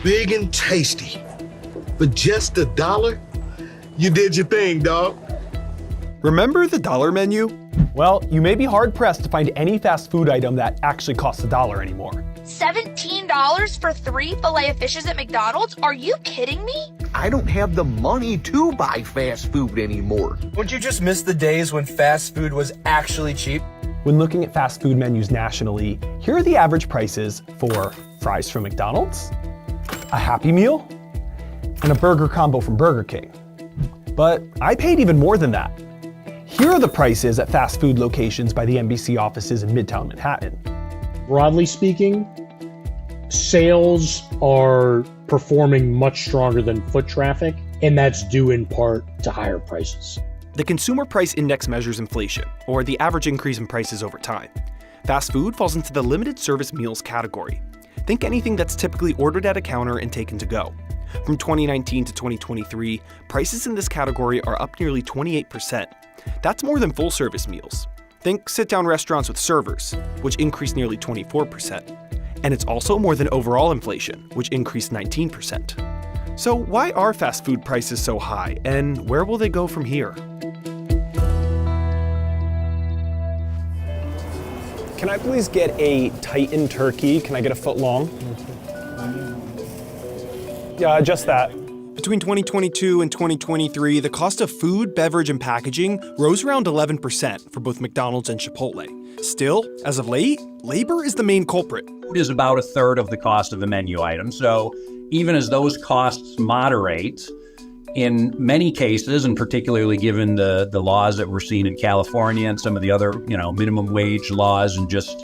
big and tasty. For just $1, you did your thing, dog. Remember the dollar menu? Well, you may be hard-pressed to find any fast food item that actually costs $1 anymore. $17 for 3 Filet-O-Fishes at McDonald's? Are you kidding me? I don't have the money to buy fast food anymore. Won't you just miss the days when fast food was actually cheap? When looking at fast food menus nationally, here are the average prices for fries from McDonald's, a Happy Meal, and a burger combo from Burger King. But I paid even more than that. Here are the prices at fast food locations by the NBC offices in Midtown Manhattan. Broadly speaking, sales are performing much stronger than foot traffic, and that's due in part to higher prices. The Consumer Price Index measures inflation, or the average increase in prices over time. Fast food falls into the limited service meals category. Think anything that's typically ordered at a counter and taken to go. From 2019 to 2023, prices in this category are up nearly 28%. That's more than full-service meals. Think sit-down restaurants with servers, which increased nearly 24%. And it's also more than overall inflation, which increased 19%. So why are fast food prices so high, and where will they go from here? Can I please get a Titan turkey? Can I get a foot long? Yeah, just that. Between 2022 and 2023, the cost of food, beverage, and packaging rose around 11% for both McDonald's and Chipotle. Still, as of late, labor is the main culprit. Food is about a third of the cost of a menu item. So even as those costs moderate, in many cases, and particularly given the laws that we're seeing in California and some of the other, minimum wage laws and just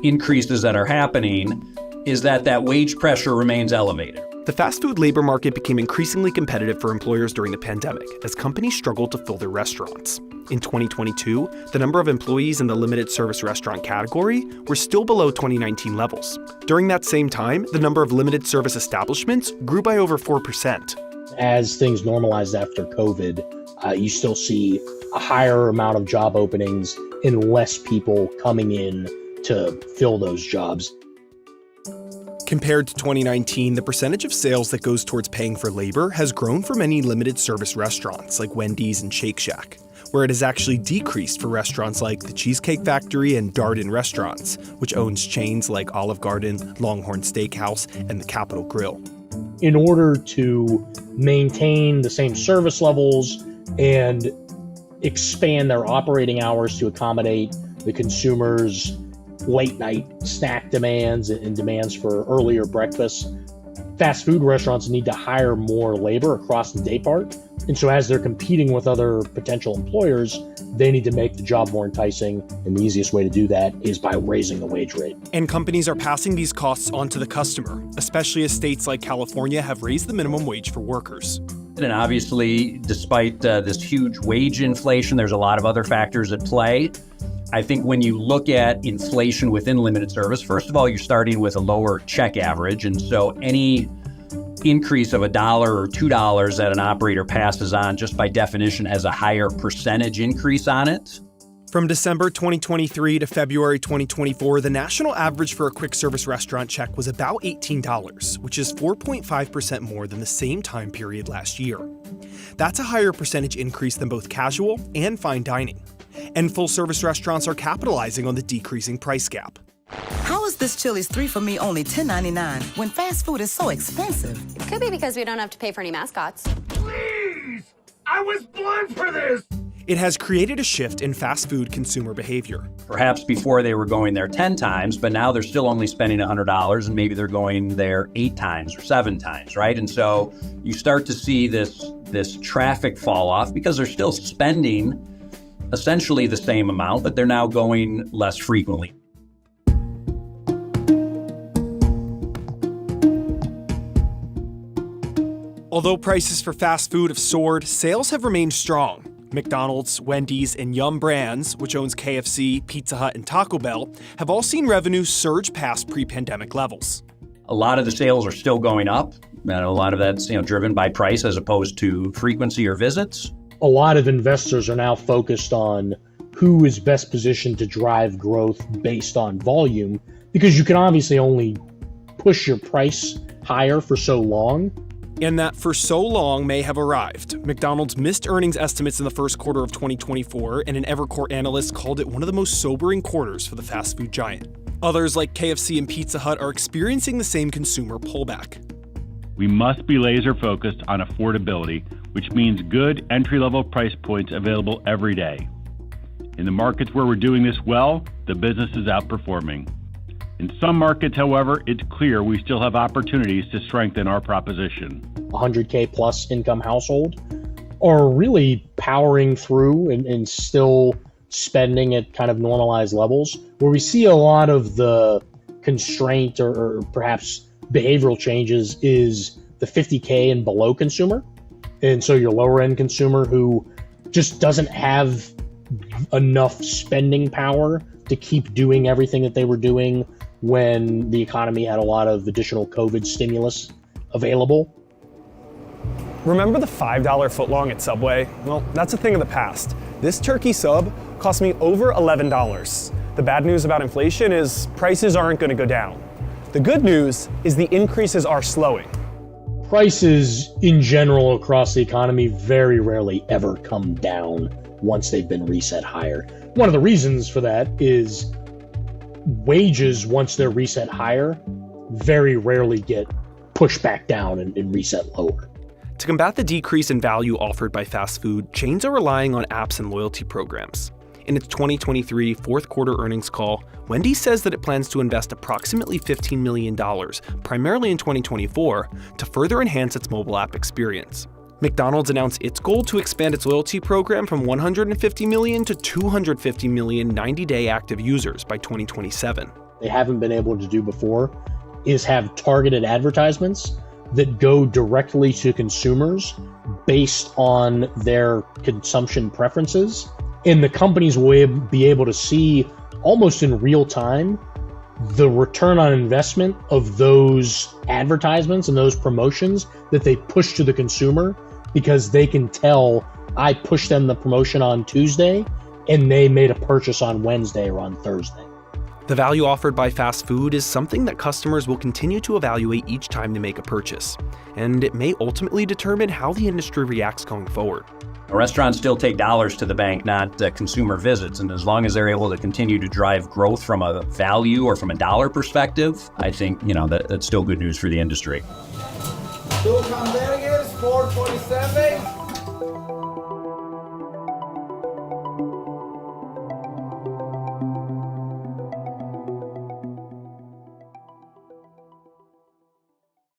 increases that are happening, is that wage pressure remains elevated. The fast food labor market became increasingly competitive for employers during the pandemic as companies struggled to fill their restaurants. In 2022, the number of employees in the limited service restaurant category were still below 2019 levels. During that same time, the number of limited service establishments grew by over 4%. As things normalized after COVID, you still see a higher amount of job openings and less people coming in to fill those jobs. Compared to 2019, the percentage of sales that goes towards paying for labor has grown for many limited service restaurants like Wendy's and Shake Shack, where it has actually decreased for restaurants like the Cheesecake Factory and Darden Restaurants, which owns chains like Olive Garden, Longhorn Steakhouse, and the Capitol Grill. In order to maintain the same service levels and expand their operating hours to accommodate the consumers' late night snack demands and demands for earlier breakfast, fast food restaurants need to hire more labor across the day part. And so as they're competing with other potential employers, they need to make the job more enticing. And the easiest way to do that is by raising the wage rate. And companies are passing these costs on to the customer, especially as states like California have raised the minimum wage for workers. And obviously, despite this huge wage inflation, there's a lot of other factors at play. I think when you look at inflation within limited service, first of all, you're starting with a lower check average. And so any increase of $1 or $2 that an operator passes on, just by definition, has a higher percentage increase on it. From December 2023 to February 2024, the national average for a quick service restaurant check was about $18, which is 4.5% more than the same time period last year. That's a higher percentage increase than both casual and fine dining. And full-service restaurants are capitalizing on the decreasing price gap. How is this Chili's 3 for me only $10.99 when fast food is so expensive? It could be because we don't have to pay for any mascots. Please! I was born for this! It has created a shift in fast food consumer behavior. Perhaps before they were going there 10 times, but now they're still only spending $100 and maybe they're going there 8 times or 7 times, right? And so you start to see this traffic fall off because they're still spending essentially the same amount, but they're now going less frequently. Although prices for fast food have soared, sales have remained strong. McDonald's, Wendy's, and Yum Brands, which owns KFC, Pizza Hut, and Taco Bell, have all seen revenues surge past pre-pandemic levels. A lot of the sales are still going up, and a lot of that's driven by price as opposed to frequency or visits. A lot of investors are now focused on who is best positioned to drive growth based on volume, because you can obviously only push your price higher for so long. And that for so long may have arrived. McDonald's missed earnings estimates in the first quarter of 2024, and an Evercore analyst called it one of the most sobering quarters for the fast food giant. Others like KFC and Pizza Hut are experiencing the same consumer pullback. We must be laser focused on affordability, which means good entry-level price points available every day. In the markets where we're doing this well, the business is outperforming. In some markets, however, it's clear we still have opportunities to strengthen our proposition. 100K plus income household are really powering through and still spending at kind of normalized levels. Where we see a lot of the constraint or perhaps behavioral changes is the 50K and below consumer. And so your lower end consumer who just doesn't have enough spending power to keep doing everything that they were doing when the economy had a lot of additional COVID stimulus available. Remember the $5 footlong at Subway? Well, that's a thing of the past. This turkey sub cost me over $11. The bad news about inflation is prices aren't going to go down. The good news is the increases are slowing. Prices in general across the economy very rarely ever come down once they've been reset higher. One of the reasons for that is wages, once they're reset higher, very rarely get pushed back down and reset lower. To combat the decrease in value offered by fast food, chains are relying on apps and loyalty programs. In its 2023 fourth quarter earnings call, Wendy's says that it plans to invest approximately $15 million, primarily in 2024, to further enhance its mobile app experience. McDonald's announced its goal to expand its loyalty program from 150 million to 250 million 90-day active users by 2027. They haven't been able to do before is have targeted advertisements that go directly to consumers based on their consumption preferences. And the companies will be able to see almost in real time the return on investment of those advertisements and those promotions that they push to the consumer, because they can tell, I pushed them the promotion on Tuesday and they made a purchase on Wednesday or on Thursday. The value offered by fast food is something that customers will continue to evaluate each time they make a purchase, and it may ultimately determine how the industry reacts going forward. Restaurants still take dollars to the bank, not consumer visits. And as long as they're able to continue to drive growth from a value or from a dollar perspective, I think, that's still good news for the industry. Silicon Valley is 427.